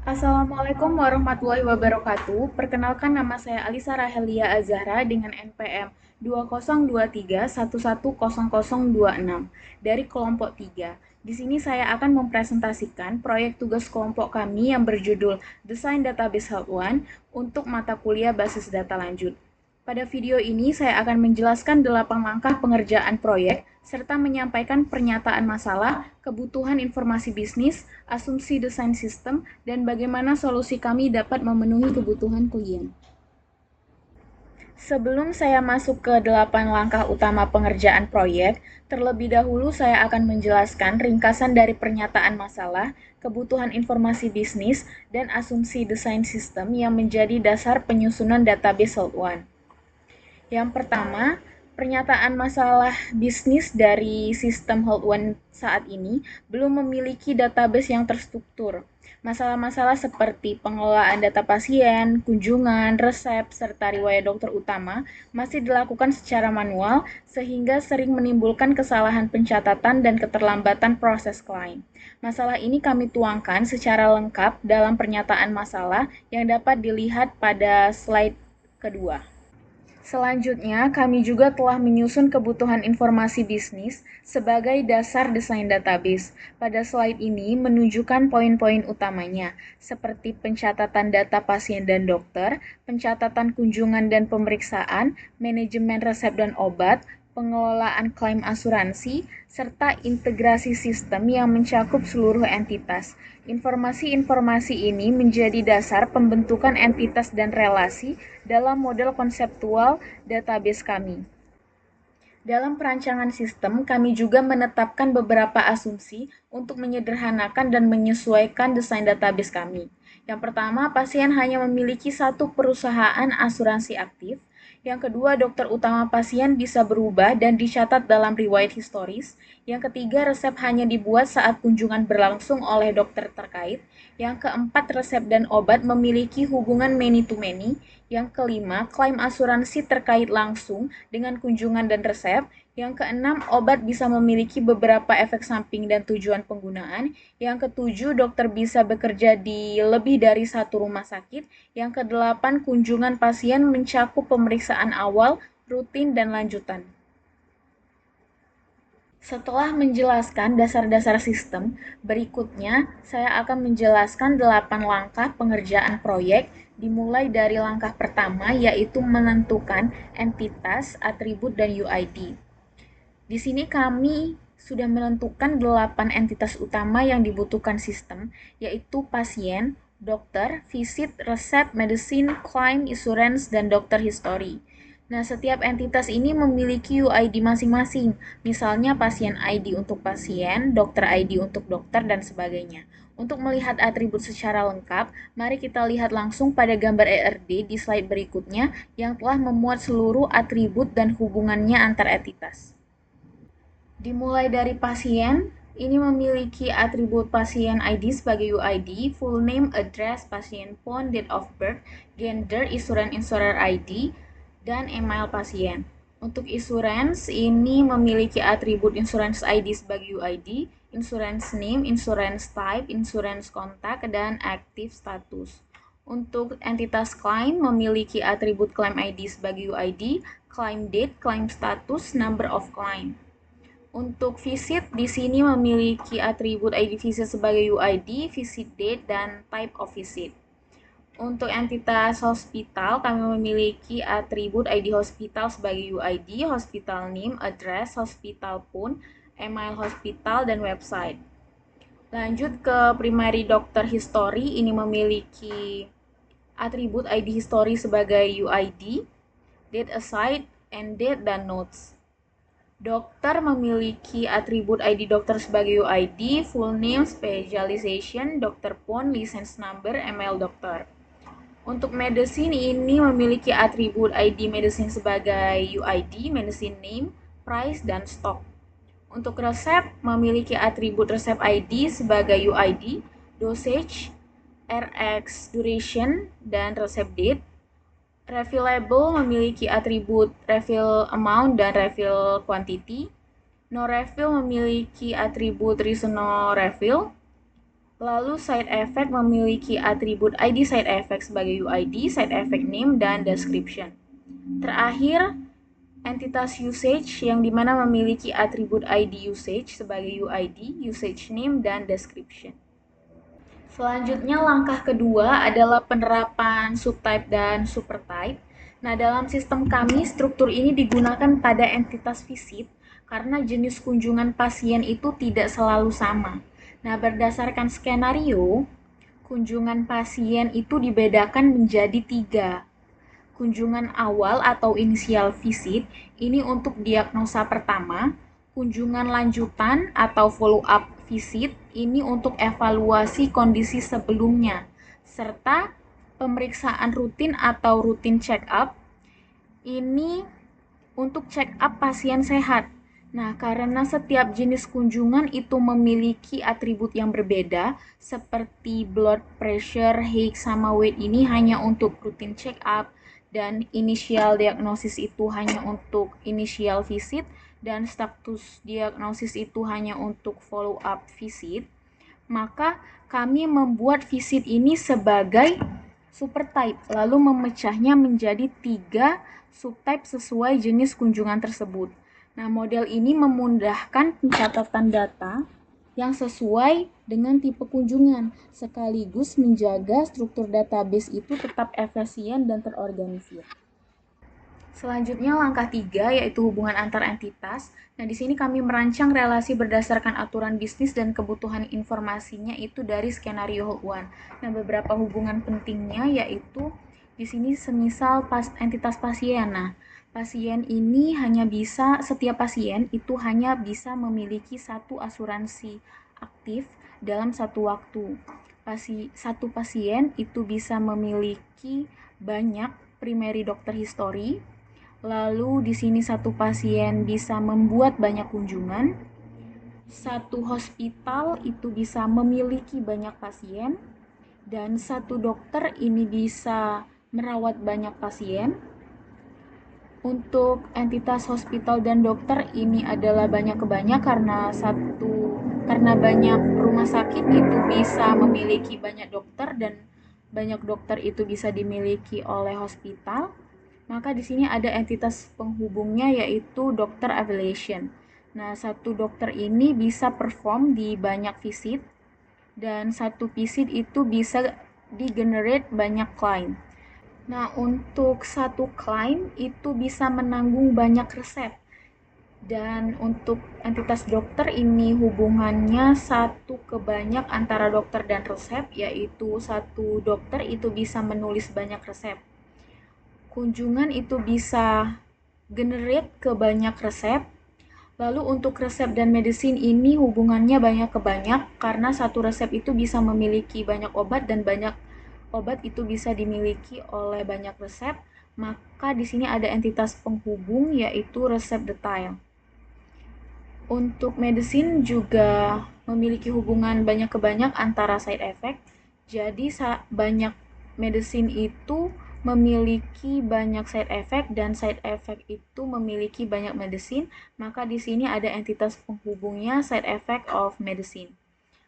Assalamualaikum warahmatullahi wabarakatuh. Perkenalkan nama saya Alisa Rahelia Azahra dengan NPM 2023110026 dari kelompok 3. Di sini saya akan mempresentasikan proyek tugas kelompok kami yang berjudul Desain Database Health One untuk mata kuliah basis data lanjut. Pada video ini saya akan menjelaskan 8 langkah pengerjaan proyek serta menyampaikan pernyataan masalah, kebutuhan informasi bisnis, asumsi desain sistem, dan bagaimana solusi kami dapat memenuhi kebutuhan klien. Sebelum saya masuk ke 8 langkah utama pengerjaan proyek, terlebih dahulu saya akan menjelaskan ringkasan dari pernyataan masalah, kebutuhan informasi bisnis, dan asumsi desain sistem yang menjadi dasar penyusunan database Health One. Yang pertama, pernyataan masalah bisnis dari sistem Health One saat ini belum memiliki database yang terstruktur. Masalah-masalah seperti pengelolaan data pasien, kunjungan, resep, serta riwayat dokter utama masih dilakukan secara manual sehingga sering menimbulkan kesalahan pencatatan dan keterlambatan proses klaim. Masalah ini kami tuangkan secara lengkap dalam pernyataan masalah yang dapat dilihat pada slide kedua. Selanjutnya, kami juga telah menyusun kebutuhan informasi bisnis sebagai dasar desain database. Pada slide ini menunjukkan poin-poin utamanya, seperti pencatatan data pasien dan dokter, pencatatan kunjungan dan pemeriksaan, manajemen resep dan obat, pengelolaan klaim asuransi, serta integrasi sistem yang mencakup seluruh entitas. Informasi-informasi ini menjadi dasar pembentukan entitas dan relasi dalam model konseptual database kami. Dalam perancangan sistem, kami juga menetapkan beberapa asumsi untuk menyederhanakan dan menyesuaikan desain database kami. Yang pertama, pasien hanya memiliki satu perusahaan asuransi aktif. Yang kedua, dokter utama pasien bisa berubah dan dicatat dalam riwayat historis. Yang ketiga, resep hanya dibuat saat kunjungan berlangsung oleh dokter terkait. Yang keempat, resep dan obat memiliki hubungan many-to-many. Yang kelima, klaim asuransi terkait langsung dengan kunjungan dan resep. Yang keenam, obat bisa memiliki beberapa efek samping dan tujuan penggunaan. Yang ketujuh, dokter bisa bekerja di lebih dari satu rumah sakit. Yang kedelapan, kunjungan pasien mencakup pemeriksaan awal, rutin, dan lanjutan. Setelah menjelaskan dasar-dasar sistem, berikutnya saya akan menjelaskan 8 langkah pengerjaan proyek dimulai dari langkah pertama yaitu menentukan entitas, atribut, dan UID. Di sini kami sudah menentukan 8 entitas utama yang dibutuhkan sistem, yaitu pasien, dokter, visit, resep, medicine, claim, insurance, dan dokter history. Nah, setiap entitas ini memiliki UID masing-masing, misalnya pasien ID untuk pasien, dokter ID untuk dokter, dan sebagainya. Untuk melihat atribut secara lengkap, mari kita lihat langsung pada gambar ERD di slide berikutnya yang telah memuat seluruh atribut dan hubungannya antar entitas. Dimulai dari pasien, ini memiliki atribut pasien ID sebagai UID, full name, address, pasien phone, date of birth, gender, insurer ID, dan email pasien. Untuk insurance, ini memiliki atribut insurance ID sebagai UID, insurance name, insurance type, insurance contact, dan active status. Untuk entitas claim, memiliki atribut claim ID sebagai UID, claim date, claim status, number of claim. Untuk visit, di sini memiliki atribut ID visit sebagai UID, visit date, dan type of visit. Untuk entitas hospital, kami memiliki atribut ID hospital sebagai UID, hospital name, address, hospital phone, email hospital, dan website. Lanjut ke primary doctor history, ini memiliki atribut ID history sebagai UID, date assigned, end date, dan notes. Dokter memiliki atribut ID dokter sebagai UID, full name, specialization, dokter phone, license number, email dokter. Untuk medicine ini memiliki atribut ID medicine sebagai UID, medicine name, price, dan stock. Untuk resep memiliki atribut resep ID sebagai UID, dosage, RX duration, dan resep date. Refillable memiliki atribut refill amount dan refill quantity. No refill memiliki atribut reason no refill. Lalu side effect memiliki atribut ID side effect sebagai UID, side effect name, dan description. Terakhir, entitas usage yang dimana memiliki atribut ID usage sebagai UID, usage name, dan description. Selanjutnya langkah kedua adalah penerapan subtype dan supertype. Nah, dalam sistem kami struktur ini digunakan pada entitas visit karena jenis kunjungan pasien itu tidak selalu sama. Nah, berdasarkan skenario, kunjungan pasien itu dibedakan menjadi 3. Kunjungan awal atau initial visit ini untuk diagnosa pertama, kunjungan lanjutan atau follow up visit ini untuk evaluasi kondisi sebelumnya, serta pemeriksaan rutin atau rutin check up ini untuk check up pasien sehat. Nah, karena setiap jenis kunjungan itu memiliki atribut yang berbeda, seperti blood pressure, height, sama weight ini hanya untuk rutin check up, dan initial diagnosis itu hanya untuk initial visit, dan status diagnosis itu hanya untuk follow up visit, maka kami membuat visit ini sebagai supertype, lalu memecahnya menjadi 3 subtype sesuai jenis kunjungan tersebut. Nah, model ini memudahkan pencatatan data yang sesuai dengan tipe kunjungan, sekaligus menjaga struktur database itu tetap efisien dan terorganisir. Selanjutnya langkah 3 yaitu hubungan antar entitas. Nah, di sini kami merancang relasi berdasarkan aturan bisnis dan kebutuhan informasinya itu dari skenario whole one. Nah, beberapa hubungan pentingnya yaitu di sini semisal entitas pasien. Nah, pasien ini setiap pasien itu hanya bisa memiliki satu asuransi aktif dalam satu waktu. Satu pasien itu bisa memiliki banyak primary doctor history. Lalu di sini satu pasien bisa membuat banyak kunjungan. Satu hospital itu bisa memiliki banyak pasien dan satu dokter ini bisa merawat banyak pasien. Untuk entitas hospital dan dokter ini adalah banyak kebanyak karena banyak rumah sakit itu bisa memiliki banyak dokter dan banyak dokter itu bisa dimiliki oleh hospital. Maka di sini ada entitas penghubungnya yaitu dokter affiliation. Nah, satu dokter ini bisa perform di banyak visit dan satu visit itu bisa di-generate banyak claim. Nah, untuk satu klaim itu bisa menanggung banyak resep. Dan untuk entitas dokter ini hubungannya satu ke banyak antara dokter dan resep, yaitu satu dokter itu bisa menulis banyak resep. Kunjungan itu bisa generate ke banyak resep. Lalu untuk resep dan medicine ini hubungannya banyak ke banyak karena satu resep itu bisa memiliki banyak obat dan banyak obat itu bisa dimiliki oleh banyak resep, maka di sini ada entitas penghubung yaitu resep detail. Untuk medicine juga memiliki hubungan banyak ke banyak antara side effect. Jadi banyak medicine itu memiliki banyak side effect dan side effect itu memiliki banyak medicine, maka di sini ada entitas penghubungnya side effect of medicine.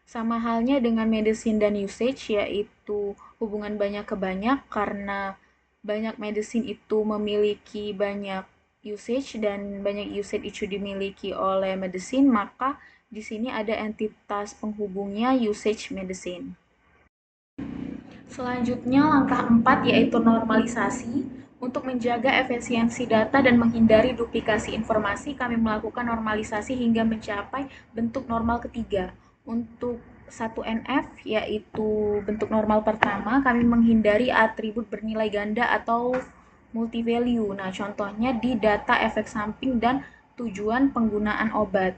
Sama halnya dengan medicine dan usage, yaitu hubungan banyak ke banyak karena banyak medicine itu memiliki banyak usage dan banyak usage itu dimiliki oleh medicine, maka di sini ada entitas penghubungnya usage medicine. Selanjutnya langkah 4 yaitu normalisasi. Untuk menjaga efisiensi data dan menghindari duplikasi informasi, kami melakukan normalisasi hingga mencapai bentuk normal ketiga. Untuk 1NF yaitu bentuk normal pertama, kami menghindari atribut bernilai ganda atau multi-value. Nah, contohnya di data efek samping dan tujuan penggunaan obat.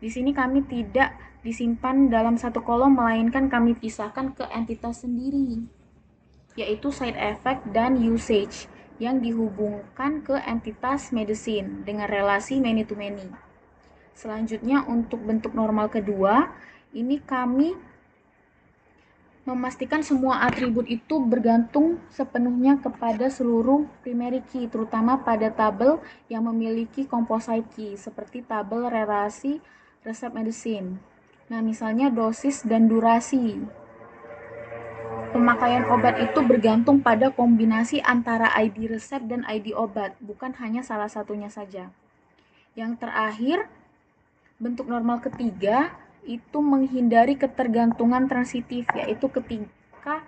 Di sini kami tidak disimpan dalam satu kolom, melainkan kami pisahkan ke entitas sendiri, yaitu side effect dan usage yang dihubungkan ke entitas medicine dengan relasi many to many. Selanjutnya untuk bentuk normal kedua, ini kami memastikan semua atribut itu bergantung sepenuhnya kepada seluruh primary key, terutama pada tabel yang memiliki composite key, seperti tabel relasi resep medicine. Nah, misalnya dosis dan durasi. Pemakaian obat itu bergantung pada kombinasi antara ID resep dan ID obat, bukan hanya salah satunya saja. Yang terakhir, bentuk normal ketiga itu menghindari ketergantungan transitif, yaitu ketika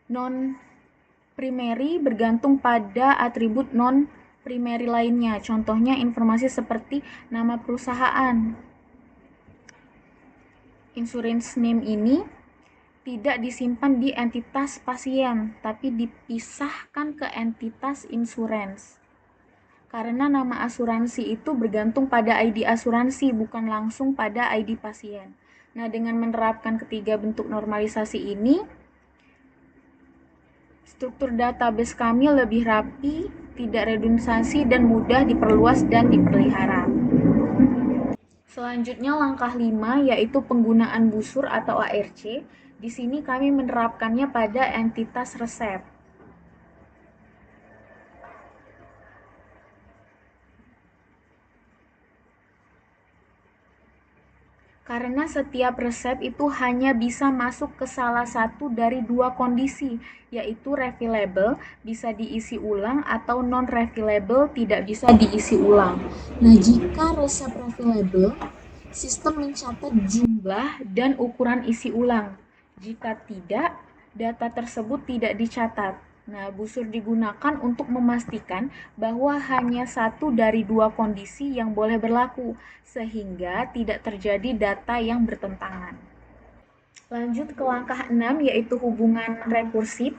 non-primary bergantung pada atribut non-primary lainnya. Contohnya informasi seperti nama perusahaan. Insurance name ini tidak disimpan di entitas pasien, tapi dipisahkan ke entitas insurance. Karena nama asuransi itu bergantung pada ID asuransi, bukan langsung pada ID pasien. Nah, dengan menerapkan ketiga bentuk normalisasi ini, struktur database kami lebih rapi, tidak redundasi, dan mudah diperluas dan dipelihara. Selanjutnya langkah 5 yaitu penggunaan busur atau ARC. Di sini kami menerapkannya pada entitas resep. Karena setiap resep itu hanya bisa masuk ke salah satu dari dua kondisi, yaitu refillable, bisa diisi ulang, atau non-refillable, tidak bisa diisi ulang. Nah, jika resep refillable, sistem mencatat jumlah dan ukuran isi ulang. Jika tidak, data tersebut tidak dicatat. Nah, busur digunakan untuk memastikan bahwa hanya satu dari dua kondisi yang boleh berlaku, sehingga tidak terjadi data yang bertentangan. Lanjut ke langkah 6, yaitu hubungan rekursif.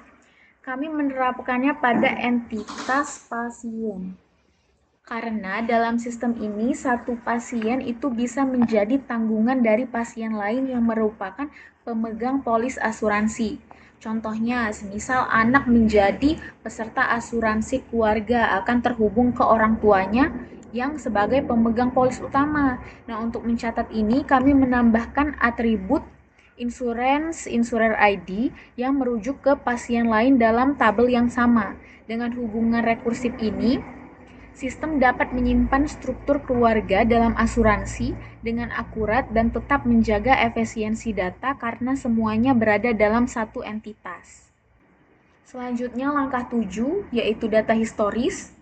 Kami menerapkannya pada entitas pasien. Karena dalam sistem ini, satu pasien itu bisa menjadi tanggungan dari pasien lain yang merupakan pemegang polis asuransi. Contohnya, semisal anak menjadi peserta asuransi keluarga akan terhubung ke orang tuanya yang sebagai pemegang polis utama. Nah, untuk mencatat ini, kami menambahkan atribut insurer ID yang merujuk ke pasien lain dalam tabel yang sama. Dengan hubungan rekursif ini, sistem dapat menyimpan struktur keluarga dalam asuransi dengan akurat dan tetap menjaga efisiensi data karena semuanya berada dalam satu entitas. Selanjutnya langkah 7 yaitu data historis,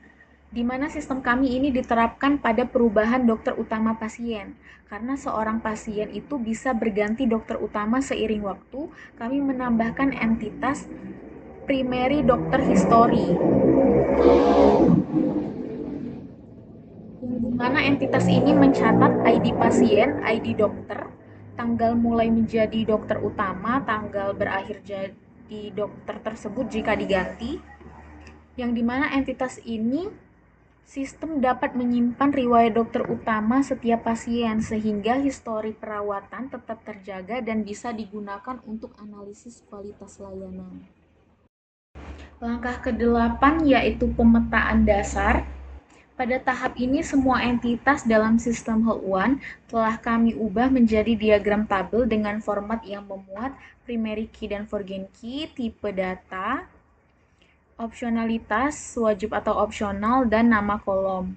di mana sistem kami ini diterapkan pada perubahan dokter utama pasien. Karena seorang pasien itu bisa berganti dokter utama seiring waktu, kami menambahkan entitas primary dokter history, yang dimana entitas ini mencatat ID pasien, ID dokter, tanggal mulai menjadi dokter utama, tanggal berakhir jadi dokter tersebut jika diganti, yang dimana entitas ini sistem dapat menyimpan riwayat dokter utama setiap pasien sehingga histori perawatan tetap terjaga dan bisa digunakan untuk analisis kualitas layanan. Langkah ke-8 yaitu pemetaan dasar. Pada tahap ini, semua entitas dalam sistem Health telah kami ubah menjadi diagram tabel dengan format yang memuat primary key dan foreign key, tipe data, opsionalitas, wajib atau opsional, dan nama kolom.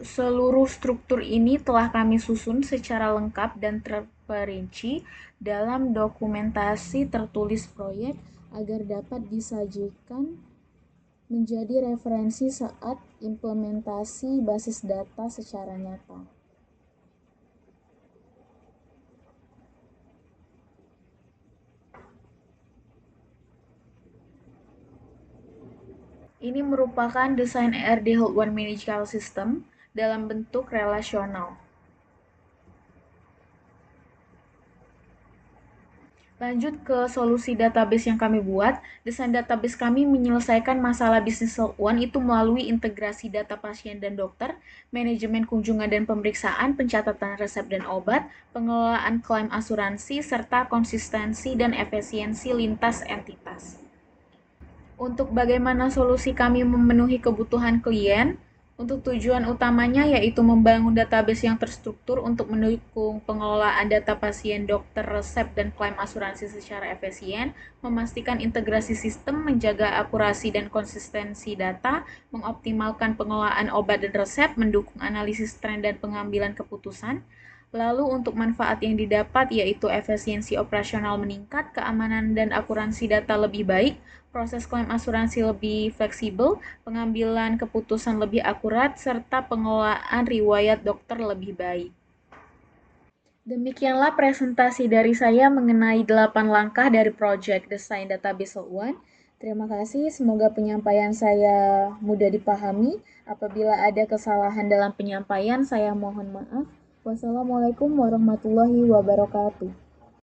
Seluruh struktur ini telah kami susun secara lengkap dan terperinci dalam dokumentasi tertulis proyek agar dapat disajikan menjadi referensi saat implementasi basis data secara nyata. Ini merupakan desain ERD Health One Medical System dalam bentuk relasional. Lanjut ke solusi database yang kami buat. Desain database kami menyelesaikan masalah bisnis Health One itu melalui integrasi data pasien dan dokter, manajemen kunjungan dan pemeriksaan, pencatatan resep dan obat, pengelolaan klaim asuransi, serta konsistensi dan efisiensi lintas entitas. Untuk bagaimana solusi kami memenuhi kebutuhan klien, untuk tujuan utamanya yaitu membangun database yang terstruktur untuk mendukung pengelolaan data pasien, dokter, resep, dan klaim asuransi secara efisien, memastikan integrasi sistem, menjaga akurasi dan konsistensi data, mengoptimalkan pengelolaan obat dan resep, mendukung analisis tren dan pengambilan keputusan, Lalu untuk manfaat yang didapat yaitu efisiensi operasional meningkat, keamanan dan akuransi data lebih baik, proses klaim asuransi lebih fleksibel, pengambilan keputusan lebih akurat, serta pengelolaan riwayat dokter lebih baik. Demikianlah presentasi dari saya mengenai 8 langkah dari Project Design Database One. Terima kasih, semoga penyampaian saya mudah dipahami. Apabila ada kesalahan dalam penyampaian, saya mohon maaf. Wassalamualaikum warahmatullahi wabarakatuh.